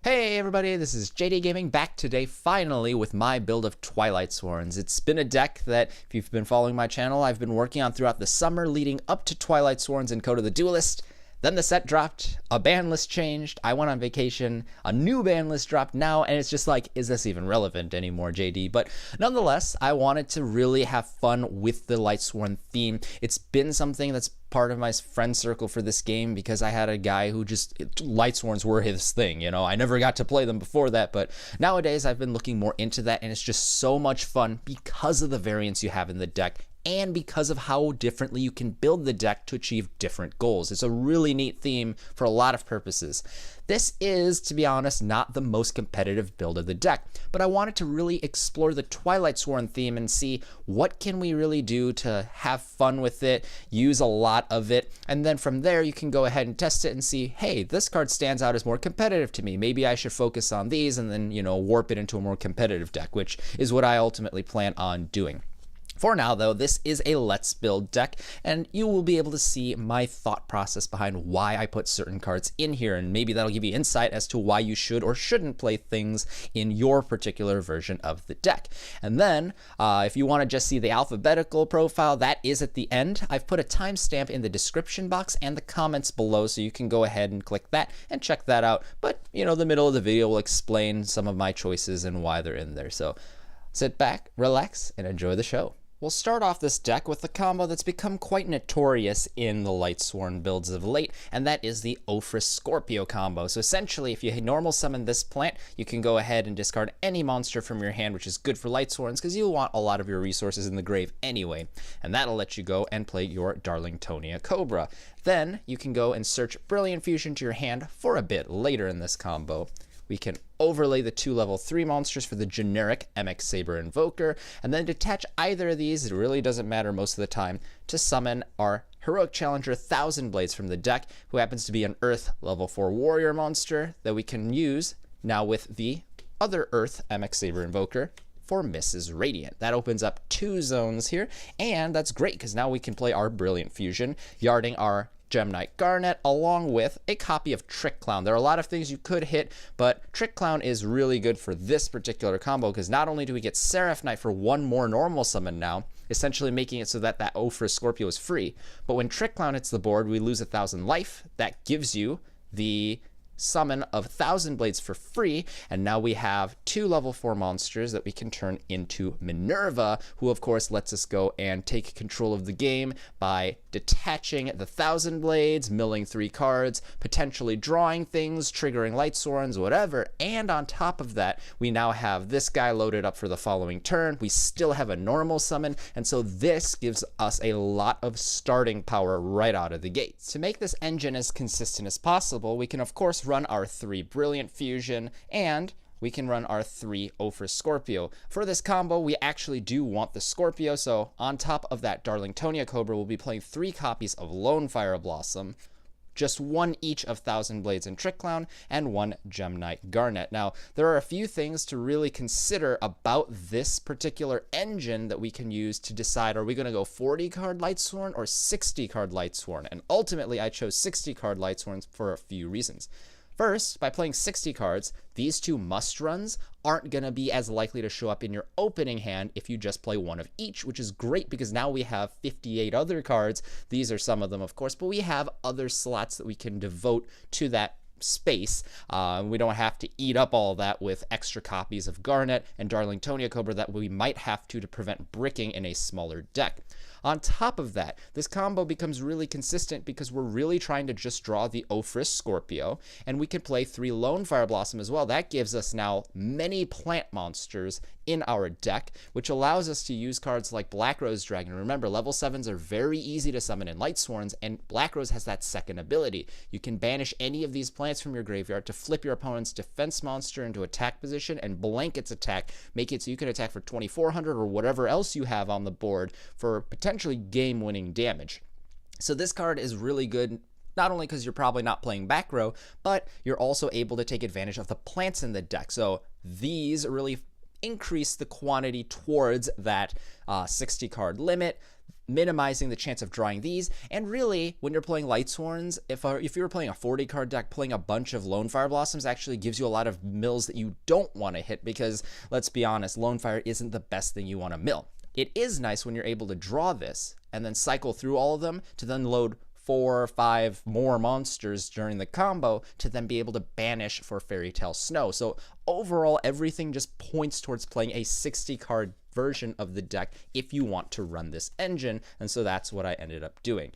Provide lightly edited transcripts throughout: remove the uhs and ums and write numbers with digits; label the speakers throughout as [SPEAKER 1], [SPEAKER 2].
[SPEAKER 1] Hey everybody, this is JDGaming back today finally with my build of Twilightsworn. It's been a deck that, if you've been following my channel, I've been working on throughout the summer leading up to Twilightsworn and Code of the Duelist. Then the set dropped, a ban list changed, I went on vacation, a new ban list dropped now, and it's just like, is this even relevant anymore, JD? But nonetheless, I wanted to really have fun with the Lightsworn theme. It's been something that's part of my friend circle for this game because I had a guy who just, Lightsworns were his thing, you know? I never got to play them before that, but nowadays I've been looking more into that, and it's just so much fun because of the variants you have in the deck and because of how differently you can build the deck to achieve different goals. It's a really neat theme for a lot of purposes. This is, to be honest, not the most competitive build of the deck, but I wanted to really explore the Twilightsworn theme and see what can we really do to have fun with it, use a lot of it, and then from there you can go ahead and test it and see, hey, this card stands out as more competitive to me. Maybe I should focus on these and then, you know, warp it into a more competitive deck, which is what I ultimately plan on doing. For now, though, this is a Let's Build deck, and you will be able to see my thought process behind why I put certain cards in here, and maybe that'll give you insight as to why you should or shouldn't play things in your particular version of the deck. And then, if you want to just see the alphabetical profile, that is at the end. I've put a timestamp in the description box and the comments below, so you can go ahead and click that and check that out. But, you know, the middle of the video will explain some of my choices and why they're in there. So sit back, relax, and enjoy the show. We'll start off this deck with a combo that's become quite notorious in the Lightsworn builds of late, and that is the Scorpio combo. So essentially, if you normal summon this plant, you can go ahead and discard any monster from your hand, which is good for Lightsworns because you want a lot of your resources in the grave anyway, and that'll let you go and play your Darlingtonia Cobra. Then you can go and search Brilliant Fusion to your hand for a bit later in this combo. We can overlay the 2 level 3 monsters for the generic MX Saber Invoker, and then detach either of these, it really doesn't matter most of the time, to summon our Heroic Challenger Thousand Blades from the deck, who happens to be an Earth level 4 warrior monster that we can use now with the other Earth MX Saber Invoker for Mrs. Radiant. That opens up 2 zones here, and that's great because now we can play our Brilliant Fusion, yarding our Gem Knight Garnet along with a copy of Trick Clown. There are a lot of things you could hit, but Trick Clown is really good for this particular combo because not only do we get Seraph Knight for 1 more normal summon now, essentially making it so that that Scorpio is free, but when Trick Clown hits the board, we lose 1,000 life. That gives you the summon of Thousand Blades for free, and now we have 2 level 4 monsters that we can turn into Minerva, who of course lets us go and take control of the game by detaching the Thousand Blades, milling 3 cards, potentially drawing things, triggering Lightsworns, whatever, and on top of that, we now have this guy loaded up for the following turn. We still have a normal summon, and so this gives us a lot of starting power right out of the gate. To make this engine as consistent as possible, we can of course run our 3 Brilliant Fusion, and we can run our 3 Scorpio. For this combo, we actually do want the Scorpio, so on top of that Darlingtonia Cobra, we'll be playing 3 copies of Lone Fire Blossom, just 1 each of Thousand Blades and Trick Clown, and 1 Gem Knight Garnet. Now, there are a few things to really consider about this particular engine that we can use to decide, are we going to go 40 card Lightsworn or 60 card Lightsworn? And ultimately, I chose 60 card Lightsworns for a few reasons. First, by playing 60 cards, these 2 must-runs aren't going to be as likely to show up in your opening hand if you just play 1 of each, which is great because now we have 58 other cards. These are some of them, of course, but we have other slots that we can devote to that space. We don't have to eat up all that with extra copies of Garnet and Darlingtonia Cobra that we might have to prevent bricking in a smaller deck. On top of that, this combo becomes really consistent because we're really trying to just draw the Scorpio, and we can play 3 Lone Fire Blossom as well. That gives us now many plant monsters in our deck, which allows us to use cards like Black Rose Dragon. Remember, level 7s are very easy to summon in Lightsworns, and Black Rose has that second ability. You can banish any of these plants from your graveyard to flip your opponent's defense monster into attack position and blank its attack, make it so you can attack for 2,400 or whatever else you have on the board for potentially game-winning damage. So this card is really good, not only because you're probably not playing back row, but you're also able to take advantage of the plants in the deck. So these really increase the quantity towards that 60 card limit, minimizing the chance of drawing these. And really, when you're playing Lightsworns, if you were playing a 40 card deck, playing a bunch of Lone Fire Blossoms actually gives you a lot of mills that you don't want to hit, because let's be honest, Lone Fire isn't the best thing you want to mill. It is nice when you're able to draw this and then cycle through all of them to then load 4 or 5 more monsters during the combo to then be able to banish for Fairy Tale Snow. So overall, everything just points towards playing a 60 card version of the deck if you want to run this engine, and so that's what I ended up doing.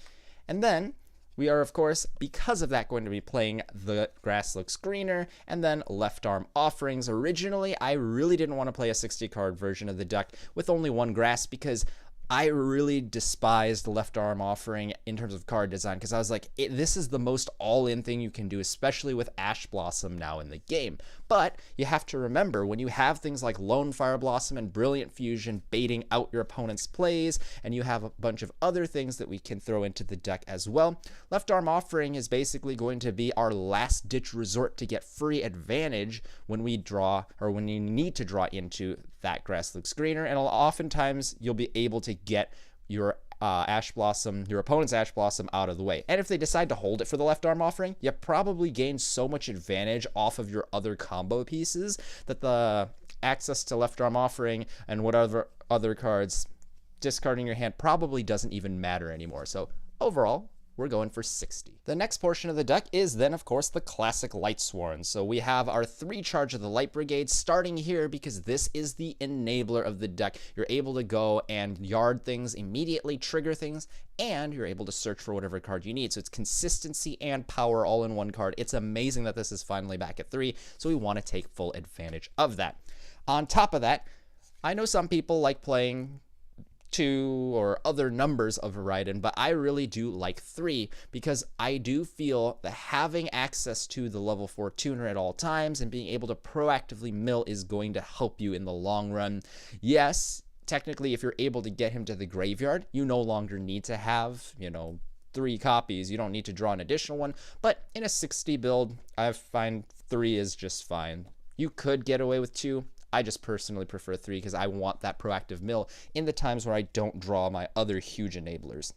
[SPEAKER 1] And then we are, of course, because of that, going to be playing The Grass Looks Greener and then Left Arm Offerings. Originally, I really didn't want to play a 60 card version of the deck with only one grass, because I really despised Left Arm Offering in terms of card design, because I was like, this is the most all-in thing you can do, especially with Ash Blossom now in the game. But you have to remember, when you have things like Lone Fire Blossom and Brilliant Fusion baiting out your opponent's plays, and you have a bunch of other things that we can throw into the deck as well, Left Arm Offering is basically going to be our last-ditch resort to get free advantage when we draw, or when you need to draw into That Grass Looks Greener, and oftentimes you'll be able to get your Ash Blossom, your opponent's Ash Blossom, out of the way. And if they decide to hold it for the Left Arm Offering, you probably gain so much advantage off of your other combo pieces that the access to Left Arm Offering and whatever other cards discarding your hand probably doesn't even matter anymore. So overall, we're going for 60. The next portion of the deck is then, of course, the classic Lightsworn. So we have our 3 Charge of the Light Brigade starting here, because this is the enabler of the deck. You're able to go and yard things, immediately trigger things, and you're able to search for whatever card you need. So it's consistency and power all in one card. It's amazing that this is finally back at 3, so we want to take full advantage of that. On top of that, I know some people like playing 2 or other numbers of Raiden, but I really do like 3, because I do feel that having access to the level 4 tuner at all times and being able to proactively mill is going to help you in the long run. Yes, technically, if you're able to get him to the graveyard, you no longer need to have, 3 copies. You don't need to draw an additional one, but in a 60 build, I find 3 is just fine. You could get away with 2. I just personally prefer 3 because I want that proactive mill in the times where I don't draw my other huge enablers.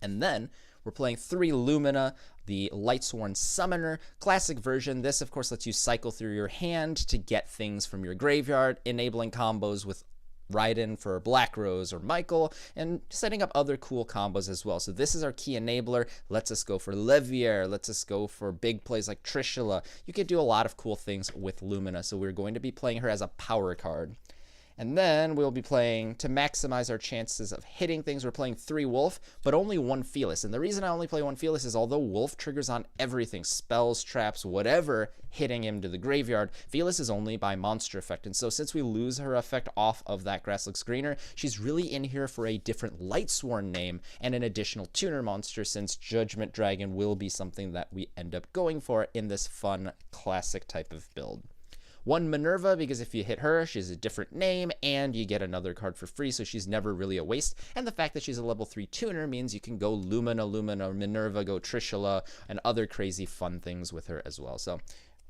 [SPEAKER 1] And then we're playing 3 Lumina, the Lightsworn Summoner, classic version. This, of course, lets you cycle through your hand to get things from your graveyard, enabling combos with Raiden for Black Rose or Michael, and setting up other cool combos as well. So this is our key enabler. Lets us go for Levier, lets us go for big plays like Trishula. You can do a lot of cool things with Lumina, so we're going to be playing her as a power card. And then we'll be playing, to maximize our chances of hitting things, we're playing 3 Wolf, but only 1 Felis. And the reason I only play 1 Felis is, although Wolf triggers on everything, spells, traps, whatever, hitting him to the graveyard, Felis is only by monster effect. And so since we lose her effect off of That Grass Looks Greener, she's really in here for a different Lightsworn name and an additional tuner monster, since Judgment Dragon will be something that we end up going for in this fun, classic type of build. 1 Minerva, because if you hit her, she's a different name, and you get another card for free, so she's never really a waste. And the fact that she's a level 3 tuner means you can go Lumina, Minerva, go Trishula, and other crazy fun things with her as well. So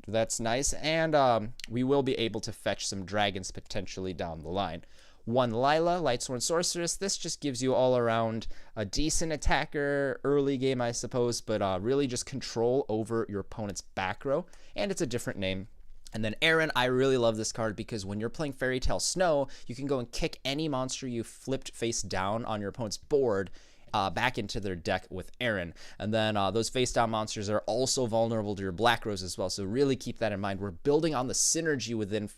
[SPEAKER 1] that's nice, and we will be able to fetch some dragons potentially down the line. 1 Lila, Lightsworn Sorceress. This just gives you all around a decent attacker, early game, I suppose, but really just control over your opponent's back row, and it's a different name. And then Aaron, I really love this card because when you're playing Fairy Tale Snow, you can go and kick any monster you flipped face down on your opponent's board back into their deck with Aaron. And then those face down monsters are also vulnerable to your Black Rose as well, so really keep that in mind. We're building on the synergy within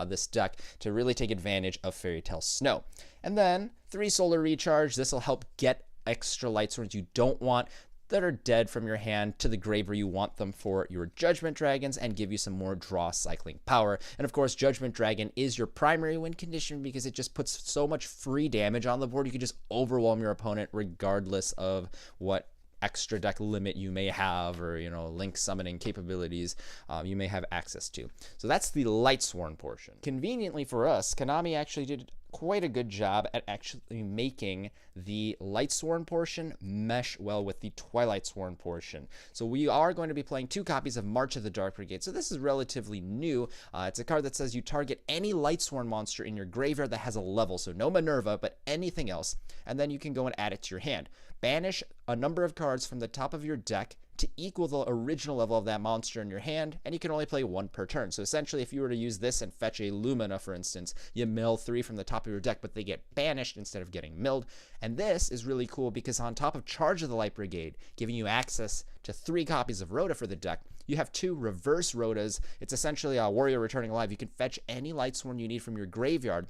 [SPEAKER 1] this deck to really take advantage of Fairy Tale Snow. And then 3 Solar Recharge. This will help get extra Lightsworns you don't want that are dead from your hand to the grave where you want them for your Judgment Dragons, and give you some more draw cycling power. And of course, Judgment Dragon is your primary win condition because it just puts so much free damage on the board. You can just overwhelm your opponent regardless of what extra deck limit you may have, or link summoning capabilities you may have access to. So that's the Lightsworn portion. Conveniently for us, Konami actually did quite a good job at actually making the Lightsworn portion mesh well with the Twilightsworn portion. So we are going to be playing 2 copies of March of the Dark Brigade. So this is relatively new. It's a card that says you target any Lightsworn monster in your graveyard that has a level. So no Minerva, but anything else. And then you can go and add it to your hand. Banish a number of cards from the top of your deck to equal the original level of that monster in your hand, and you can only play 1 per turn. So essentially, if you were to use this and fetch a Lumina, for instance, you mill 3 from the top of your deck, but they get banished instead of getting milled. And this is really cool because on top of Charge of the Light Brigade, giving you access to 3 copies of Rhoda for the deck, you have 2 reverse Rhodas. It's essentially a Warrior Returning Alive. You can fetch any Lightsworn you need from your graveyard.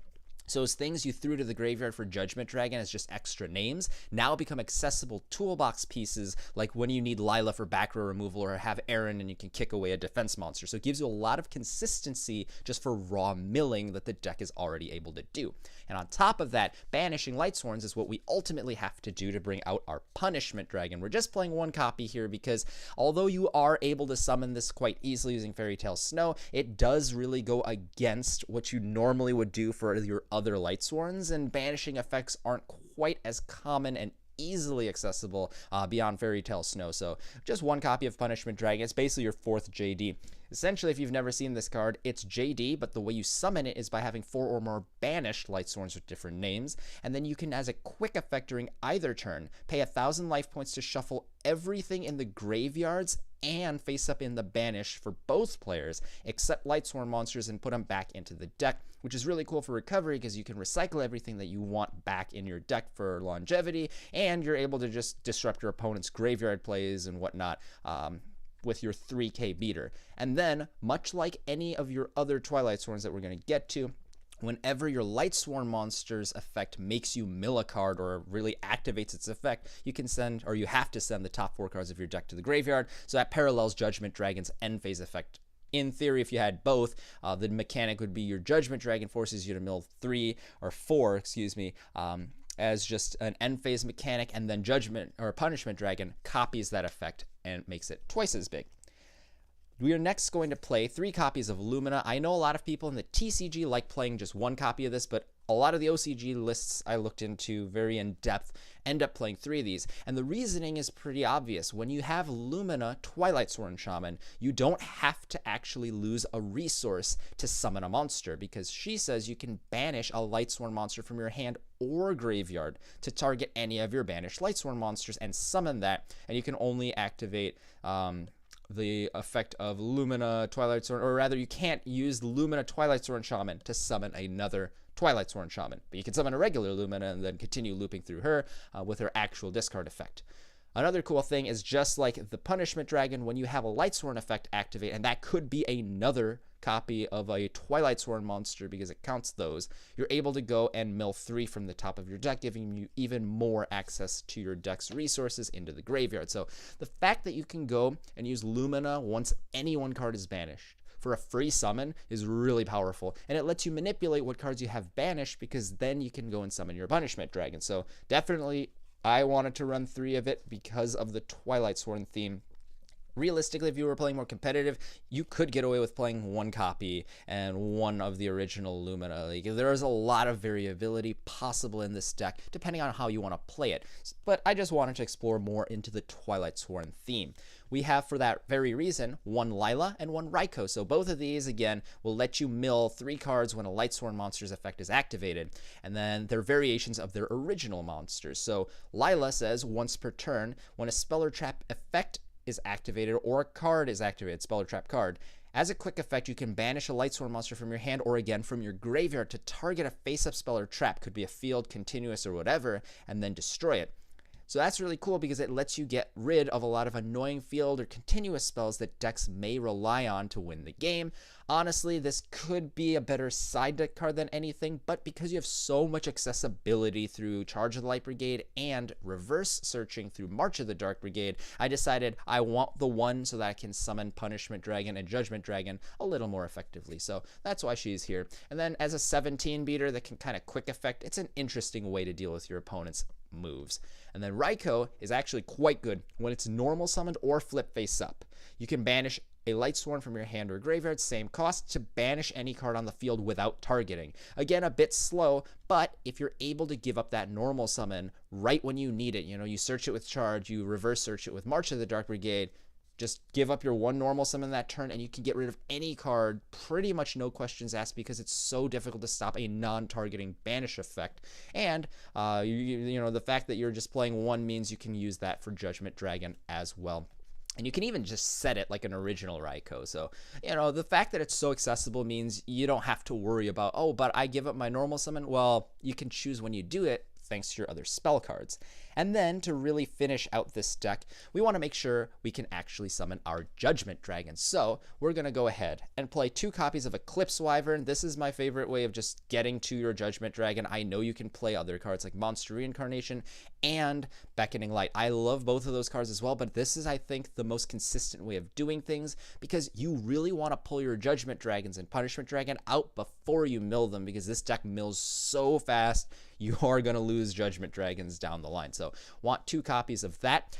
[SPEAKER 1] So those things you threw to the graveyard for Judgment Dragon as just extra names now become accessible toolbox pieces, like when you need Lila for back row removal or have Aaron and you can kick away a defense monster. So it gives you a lot of consistency just for raw milling that the deck is already able to do. And on top of that, banishing Lightsworns is what we ultimately have to do to bring out our Punishment Dragon. We're just playing 1 copy here because although you are able to summon this quite easily using Fairy Tale Snow, it does really go against what you normally would do for your other Lightsworns, and banishing effects aren't quite as common and easily accessible beyond Fairy Tale Snow. So just 1 copy of Punishment Dragon. It's basically your 4th JD. Essentially, if you've never seen this card, it's JD, but the way you summon it is by having 4 or more banished Lightsworns with different names, and then you can, as a quick effect during either turn, pay 1,000 life points to shuffle everything in the graveyards and face up in the banish for both players, except Lightsworn monsters, and put them back into the deck, which is really cool for recovery because you can recycle everything that you want back in your deck for longevity, and you're able to just disrupt your opponent's graveyard plays and whatnot with your 3K beater. And then, much like any of your other Twilightsworns that we're going to get to, whenever your Lightsworn monster's effect makes you mill a card or really activates its effect, you can send, or you have to send, the top 4 cards of your deck to the graveyard. So that parallels Judgment Dragon's end phase effect. In theory, if you had both, the mechanic would be your Judgment Dragon forces you to mill 3 or 4, excuse me, as just an end phase mechanic, and then Judgment or Punishment Dragon copies that effect and makes it twice as big. We are next going to play 3 copies of Lumina. I know a lot of people in the TCG like playing just 1 copy of this, but a lot of the OCG lists I looked into very in depth end up playing 3 of these. And the reasoning is pretty obvious. When you have Lumina Twilightsworn Shaman, you don't have to actually lose a resource to summon a monster, because she says you can banish a Lightsworn monster from your hand or graveyard to target any of your banished Lightsworn monsters and summon that, and you can only activate the effect of Lumina Twilightsworn, or rather you can't use Lumina Twilightsworn Shaman to summon another Twilightsworn Shaman, but you can summon a regular Lumina and then continue looping through her with her actual discard effect. Another cool thing is, just like the Punishment Dragon, when you have a Lightsworn effect activate, and that could be another copy of a Twilightsworn monster because it counts those, you're able to go and mill 3 from the top of your deck, giving you even more access to your deck's resources into the graveyard. So the fact that you can go and use Lumina once any 1 card is banished for a free summon is really powerful, and it lets you manipulate what cards you have banished, because then you can go and summon your Punishment Dragon. So definitely I wanted to run 3 of it because of the Twilightsworn theme. Realistically, if you were playing more competitive, you could get away with playing 1 copy and 1 of the original Lumina. Like, there is a lot of variability possible in this deck, depending on how you want to play it. But I just wanted to explore more into the Twilightsworn theme. We have, for that very reason, 1 Lila and 1 Raikou. So both of these, again, will let you mill 3 cards when a Lightsworn monster's effect is activated. And then they're variations of their original monsters. So Lila says, once per turn, when a spell or trap effect is activated or a card is activated, spell or trap card, as a quick effect, you can banish a Lightsworn monster from your hand or again from your graveyard to target a face-up spell or trap, could be a field, continuous, or whatever, and then destroy it. So that's really cool because it lets you get rid of a lot of annoying field or continuous spells that decks may rely on to win the game. Honestly, this could be a better side deck card than anything, but because you have so much accessibility through Charge of the Light Brigade and reverse searching through March of the Dark Brigade, I decided I want the one so that I can summon Punishment Dragon and Judgment Dragon a little more effectively. So that's why she's here. And then as a 17 beater that can kind of quick effect, it's an interesting way to deal with your opponent's moves. And then Raikou is actually quite good when it's normal summoned or flip face up. You can banish a Lightsworn from your hand or graveyard, same cost, to banish any card on the field without targeting. Again, a bit slow, but if you're able to give up that normal summon right when you need it, you search it with Charge, you reverse search it with March of the Dark Brigade, just give up your one normal summon that turn, and you can get rid of any card pretty much no questions asked, because it's so difficult to stop a non-targeting banish effect. And the fact that you're just playing one means you can use that for Judgment Dragon as well. And you can even just set it like an original Raikou. So, the fact that it's so accessible means you don't have to worry about, oh, but I give up my normal summon. Well, you can choose when you do it thanks to your other spell cards. And then to really finish out this deck, we want to make sure we can actually summon our Judgment Dragon. So we're going to go ahead and play 2 copies of Eclipse Wyvern. This is my favorite way of just getting to your Judgment Dragon. I know you can play other cards like Monster Reincarnation and Beckoning Light. I love both of those cards as well, but this is, I think, the most consistent way of doing things, because you really want to pull your Judgment Dragons and Punishment Dragon out before you mill them, because this deck mills so fast, you are going to lose Judgment Dragons down the line. So want 2 copies of that.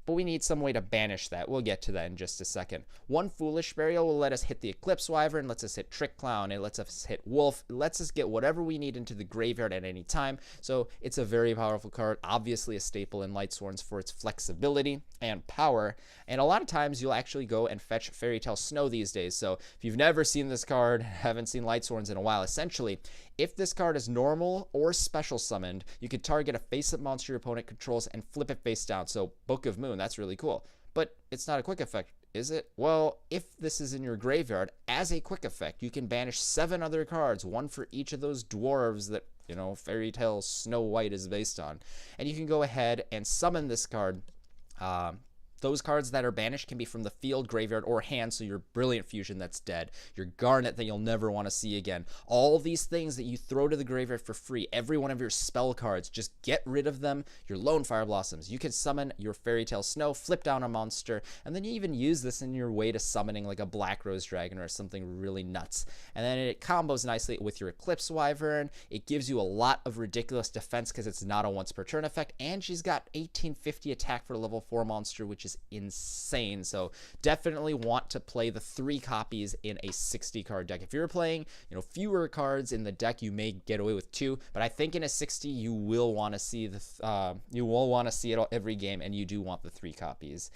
[SPEAKER 1] But we need some way to banish that. We'll get to that in just a second. 1 Foolish Burial will let us hit the Eclipse Wyvern, lets us hit Trick Clown, it lets us hit Wolf, it lets us get whatever we need into the graveyard at any time. So it's a very powerful card, obviously a staple in Lightsworns for its flexibility and power. And a lot of times you'll actually go and fetch Fairy Tale Snow these days. So if you've never seen this card, haven't seen Lightsworns in a while, essentially, if this card is normal or special summoned, you could target a face-up monster your opponent controls and flip it face down. So Book of Moon, that's really cool. But it's not a quick effect, is it? Well, if this is in your graveyard, as a quick effect, you can banish 7 other cards, 1 for each of those dwarves that, Fairy Tale Snow White is based on. And you can go ahead and summon this card. Those cards that are banished can be from the field, graveyard, or hand, so your Brilliant Fusion that's dead, your Garnet that you'll never want to see again. All these things that you throw to the graveyard for free, every one of your spell cards, just get rid of them. Your Lone Fire Blossoms, you can summon your Fairy Tale Snow, flip down a monster, and then you even use this in your way to summoning like a Black Rose Dragon or something really nuts. And then it combos nicely with your Eclipse Wyvern. It gives you a lot of ridiculous defense because it's not a once per turn effect, and she's got 1850 attack for a level 4 monster, which is insane. So definitely want to play the 3 copies in a 60 card deck. If you're playing, fewer cards in the deck, you may get away with 2, but I think in a 60 you will want to see it every game, and you do want the 3 copies.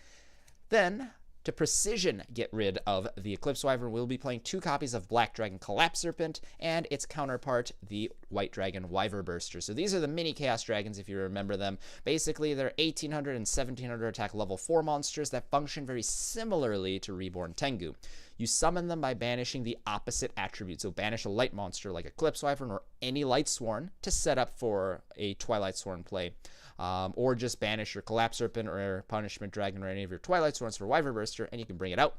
[SPEAKER 1] Then to precision get rid of the Eclipse Wyvern, we'll be playing 2 copies of Black Dragon Collapse Serpent and its counterpart, the White Dragon Wyvern Burster. So these are the mini Chaos Dragons, if you remember them. Basically, they're 1800 and 1700 attack level 4 monsters that function very similarly to Reborn Tengu. You summon them by banishing the opposite attribute. So banish a light monster like Eclipse Wyvern or any Lightsworn to set up for a Twilightsworn play. Or just banish your Collapse Serpent or Punishment Dragon or any of your Twilightsworns for Wyvern Burster, and you can bring it out.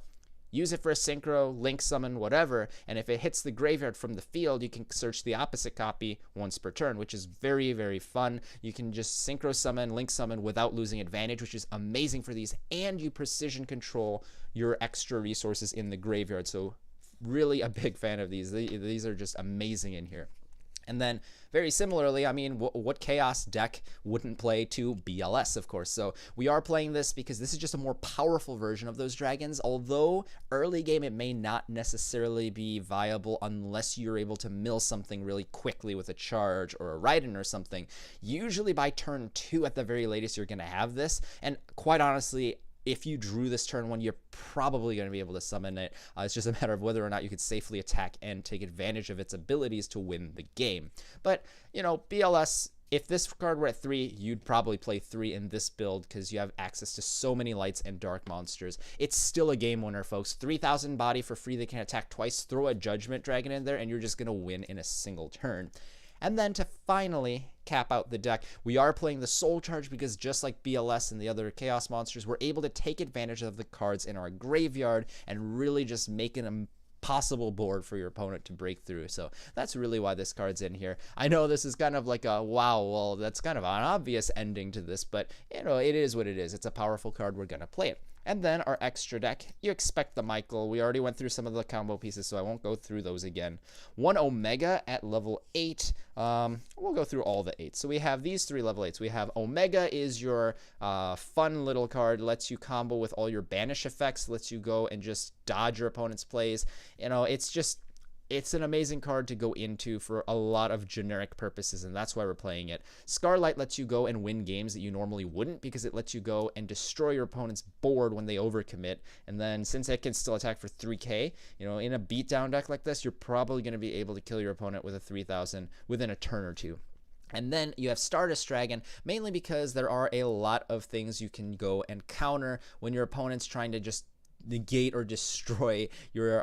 [SPEAKER 1] Use it for a synchro, link summon, whatever, and if it hits the graveyard from the field, you can search the opposite copy once per turn, which is very, very fun. You can just synchro summon, link summon without losing advantage, which is amazing for these, and you precision control your extra resources in the graveyard, so really a big fan of these. These are just amazing in here. And then, very similarly, I mean, what Chaos deck wouldn't play to BLS, of course? So we are playing this because this is just a more powerful version of those dragons, although early game it may not necessarily be viable unless you're able to mill something really quickly with a charge or a Raiden or something. Usually by turn 2 at the very latest, you're going to have this, and quite honestly, if you drew this turn 1, you're probably going to be able to summon it. It's just a matter of whether or not you could safely attack and take advantage of its abilities to win the game. But, BLS, if this card were at 3, you'd probably play 3 in this build because you have access to so many lights and dark monsters. It's still a game winner, folks. 3,000 body for free, they can attack twice. Throw a Judgment Dragon in there, and you're just going to win in a single turn. And then to finally cap out the deck, we are playing the Soul Charge because just like BLS and the other Chaos monsters, we're able to take advantage of the cards in our graveyard and really just make an impossible board for your opponent to break through. So that's really why this card's in here. I know this is kind of like a, wow, well, that's kind of an obvious ending to this, but, it is what it is. It's a powerful card. We're going to play it. And then our extra deck, you expect the Michael. We already went through some of the combo pieces, so I won't go through those again. One Omega at level 8. We'll go through all the 8s. So we have these 3 level 8s. We have Omega is your fun little card, lets you combo with all your banish effects, lets you go and just dodge your opponent's plays. You know, it's an amazing card to go into for a lot of generic purposes, and that's why we're playing it. Scarlight lets you go and win games that you normally wouldn't, because it lets you go and destroy your opponent's board when they overcommit. And then since it can still attack for 3k, you know, in a beatdown deck like this, you're probably going to be able to kill your opponent with a 3000 within a turn or two. And then you have Stardust Dragon, mainly because there are a lot of things you can go and counter when your opponent's trying to just negate or destroy your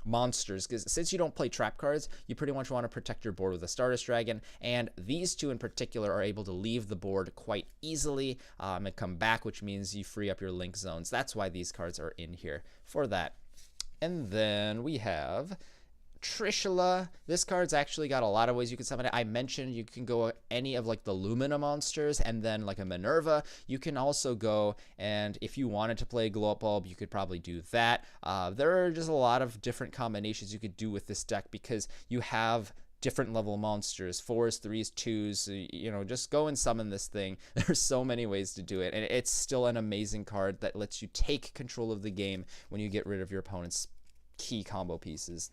[SPEAKER 1] monsters, because since you don't play trap cards, you pretty much want to protect your board with a Stardust Dragon, and these two in particular are able to leave the board quite easily and come back, which means you free up your link zones. That's why these cards are in here for that. And then we have Trishula. This card's actually got a lot of ways you can summon it. I mentioned you can go any of like the Lumina monsters, and then like a Minerva. You can also go, and if you wanted to play Glow Up Bulb, you could probably do that. There are just a lot of different combinations you could do with this deck, because you have different level monsters, 4s, 3s, 2s, you know, just go and summon this thing. There's so many ways to do it, and it's still an amazing card that lets you take control of the game when you get rid of your opponent's key combo pieces.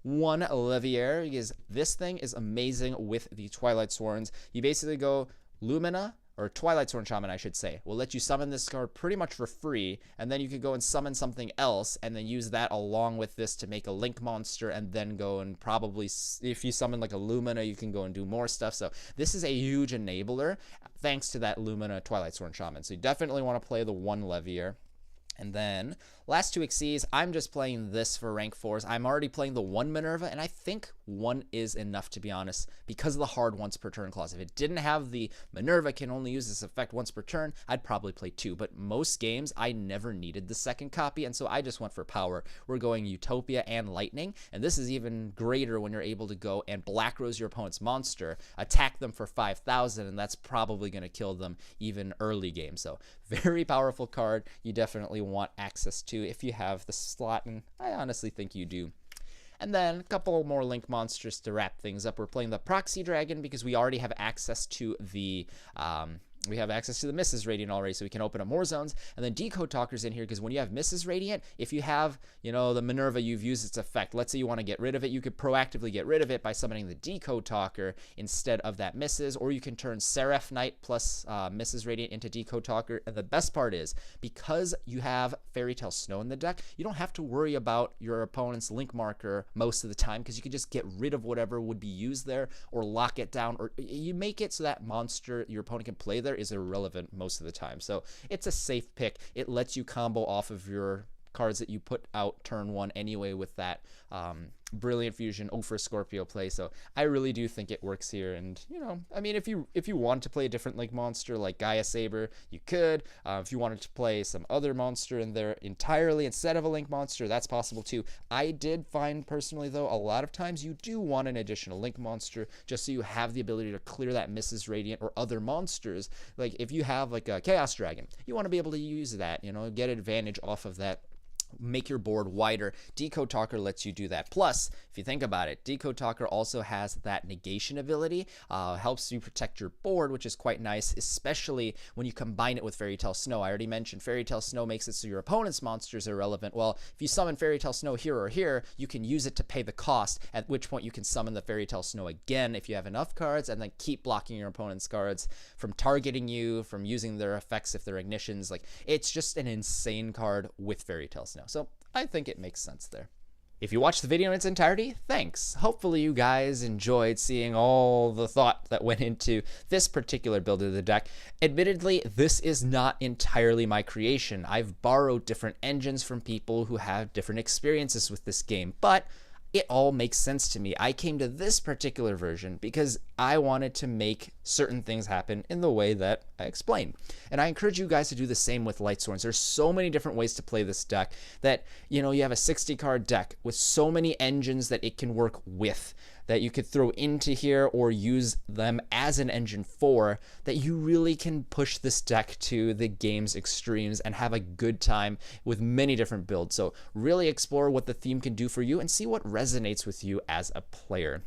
[SPEAKER 1] One Levier, because this thing is amazing with the Twilightsworns. You basically go Lumina, or Twilightsworn Shaman, I should say, will let you summon this card pretty much for free, and then you can go and summon something else, and then use that along with this to make a link monster, and then go and probably, if you summon like a Lumina, you can go and do more stuff. So this is a huge enabler, thanks to that Lumina Twilightsworn Shaman. So you definitely want to play the one Levier. And then, last 2 Xyz, I'm just playing this for rank 4s. I'm already playing the 1 Minerva, and I think 1 is enough, to be honest, because of the hard once per turn clause. If it didn't have the Minerva can only use this effect once per turn, I'd probably play 2. But most games, I never needed the second copy, and so I just went for power. We're going Utopia and Lightning, and this is even greater when you're able to go and Black Rose your opponent's monster, attack them for 5,000, and that's probably going to kill them even early game. So, very powerful card. You definitely want access to if you have the slot, and I honestly think you do. And then a couple more link monsters to wrap things up. We're playing the Proxy Dragon because we already have access to the Mrs. Radiant already, so we can open up more zones. And then Decode Talker's in here because when you have Mrs. Radiant, if you have, you know, the Minerva, you've used its effect. Let's say you want to get rid of it, you could proactively get rid of it by summoning the Decode Talker instead of that Mrs. Or you can turn Seraph Knight plus Mrs. Radiant into Decode Talker. And the best part is, because you have Fairy Tale Snow in the deck, you don't have to worry about your opponent's link marker most of the time, because you can just get rid of whatever would be used there, or lock it down, or you make it so that monster your opponent can play there is irrelevant most of the time. So it's a safe pick. It lets you combo off of your cards that you put out turn 1 anyway with that Brilliant Fusion for Scorpio play. So I really do think it works here. And, you know, I mean, if you want to play a different link monster like Gaia Saber, you could. If you wanted to play some other monster in there entirely instead of a link monster, that's possible too. I did find personally, though, a lot of times you do want an additional link monster just so you have the ability to clear that Mrs. Radiant or other monsters. Like if you have like a Chaos Dragon, you want to be able to use that, you know, get advantage off of that, make your board wider. Decode Talker lets you do that. Plus, if you think about it, Decode Talker also has that negation ability, helps you protect your board, which is quite nice, especially when you combine it with Fairy Tale Snow. I already mentioned Fairy Tale Snow makes it so your opponent's monsters are irrelevant. Well, if you summon Fairy Tale Snow here or here, you can use it to pay the cost, at which point you can summon the Fairy Tale Snow again if you have enough cards, and then keep blocking your opponent's cards from targeting you, from using their effects if they're ignitions. Like, it's just an insane card with Fairy Tale Snow. So I think it makes sense there. If you watched the video in its entirety, thanks. Hopefully you guys enjoyed seeing all the thought that went into this particular build of the deck. Admittedly, this is not entirely my creation. I've borrowed different engines from people who have different experiences with this game, but it all makes sense to me. I came to this particular version because I wanted to make certain things happen in the way that I explained. And I encourage you guys to do the same with Lightsworns. There's so many different ways to play this deck that, you know, you have a 60 card deck with so many engines that it can work with. that you could throw into here or use them as an engine for, that you really can push this deck to the game's extremes and have a good time with many different builds. So really explore what the theme can do for you and see what resonates with you as a player.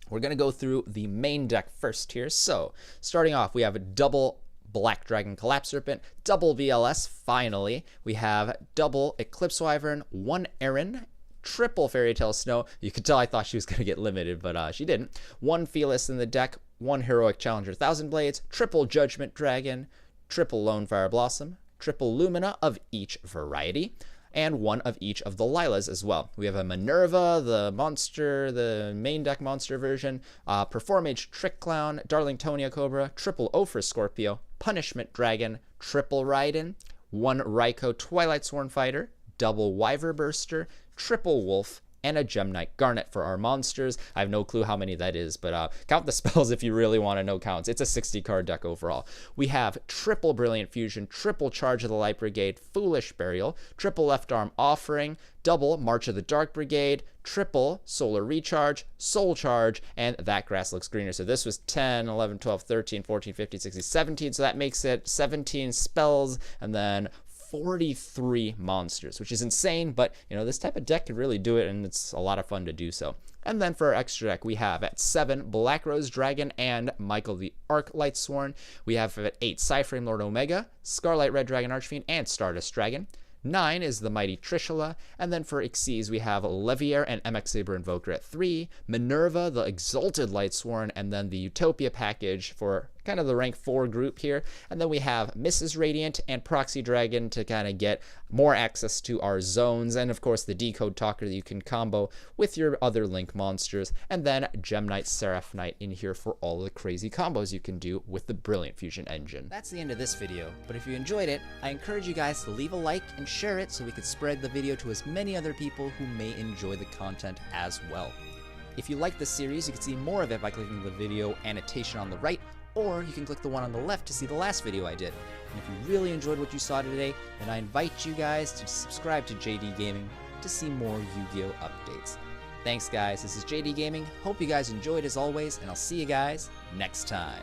[SPEAKER 1] We're going to go through the main deck first here. So starting off, we have a double Black Dragon Collapse Serpent, double VLS, finally. We have double Eclipse Wyvern, one Aaron, triple Fairy Tale Snow. You could tell I thought she was going to get limited, but she didn't. One Felis in the deck, one Heroic Challenger Thousand Blades, triple Judgment Dragon, triple Lone Fire Blossom, triple Lumina of each variety, and one of each of the Lilas as well. We have a Minerva, the monster, the main deck monster version, Performage Trick Clown, Darling Tonia Cobra, triple Ophir Scorpio, Punishment Dragon, triple Raiden, one Raikou Twilightsworn Fighter, double Wyver Burster, triple Wolf, and a Gem Knight Garnet for our monsters. I have no clue how many that is, but count the spells if you really want to know counts. It's a 60 card deck overall. We have triple Brilliant Fusion, triple Charge of the Light Brigade, Foolish Burial, triple Left Arm Offering, double March of the Dark Brigade, triple Solar Recharge, Soul Charge, and That Grass Looks Greener. So this was 10, 11, 12, 13, 14, 15, 16, 17. So that makes it 17 spells, and then 43 monsters, which is insane, but you know, this type of deck can really do it, and it's a lot of fun to do so. And then for our extra deck, we have at 7 Black Rose Dragon and Michael the Arc Lightsworn. We have at 8 Psyframe Lord Omega, Scarlet Red Dragon Archfiend, and Stardust Dragon. 9 is the Mighty Trishula, and then for Xyz we have Levier and MX Saber Invoker at 3, Minerva, the Exalted Lightsworn, and then the Utopia package for kind of the rank 4 group here, and then we have Mrs. Radiant and Proxy Dragon to kind of get more access to our zones, and of course the Decode Talker that you can combo with your other Link monsters, and then Gem Knight, Seraph Knight in here for all the crazy combos you can do with the Brilliant Fusion engine. That's the end of this video, but if you enjoyed it, I encourage you guys to leave a like and share it so we could spread the video to as many other people who may enjoy the content as well. If you like this series, you can see more of it by clicking the video annotation on the right, or you can click the one on the left to see the last video I did. And if you really enjoyed what you saw today, then I invite you guys to subscribe to JDGaming to see more Yu-Gi-Oh! Updates. Thanks guys, this is JDGaming, hope you guys enjoyed as always, and I'll see you guys next time.